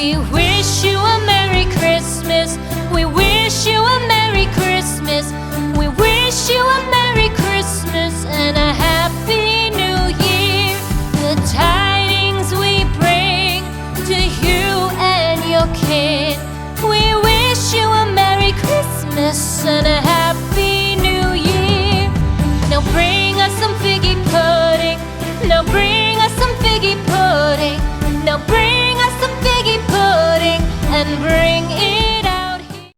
We wish you a Merry Christmas. We wish you a Merry Christmas. We wish you a Merry Christmas and a Happy New Year. The tidings we bring to you and your kin. We wish you a Merry Christmas and a Happy New Year. Now bring us some figgy pudding. Now bring us some figgy pudding. Now bring us some figgy pudding and bring it out here.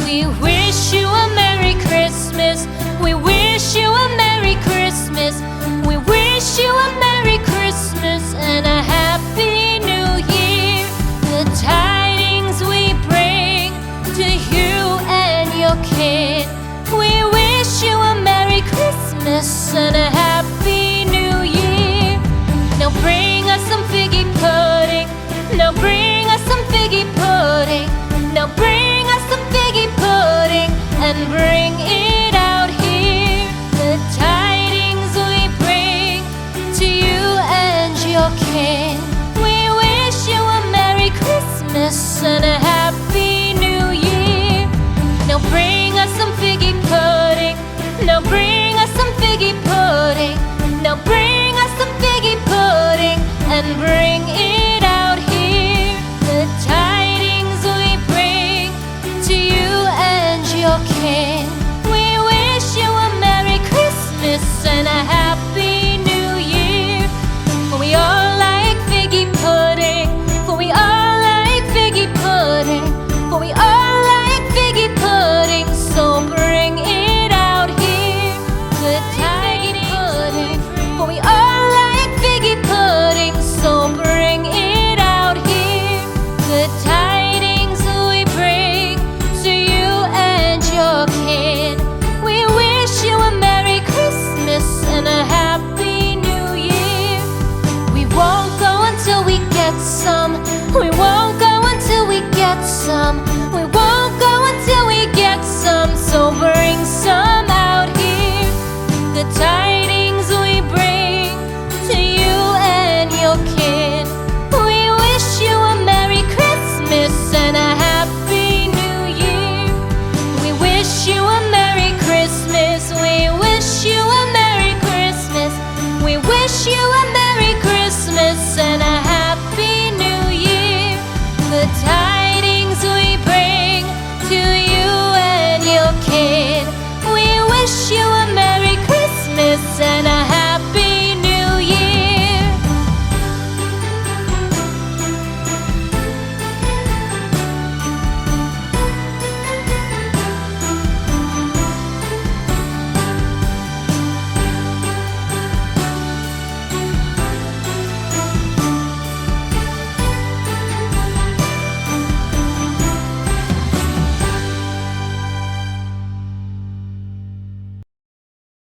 We wish you a Merry Christmas. We wish you a Merry Christmas. We wish you a Merry Christmas and a Happy New Year. The tidings we bring to you and your kin. We wish you a Merry Christmas and a Happy New Year. Now bring us some figgy pudding. Now bring us some figgy pudding. Now bring us some figgy pudding and bring it out here. The tidings we bring to you and your kin. We wish you a Merry Christmas and a Happy New Year. Now bring us some figgy pudding. Now bring us some figgy pudding. Now bring us some figgy pudding and bring it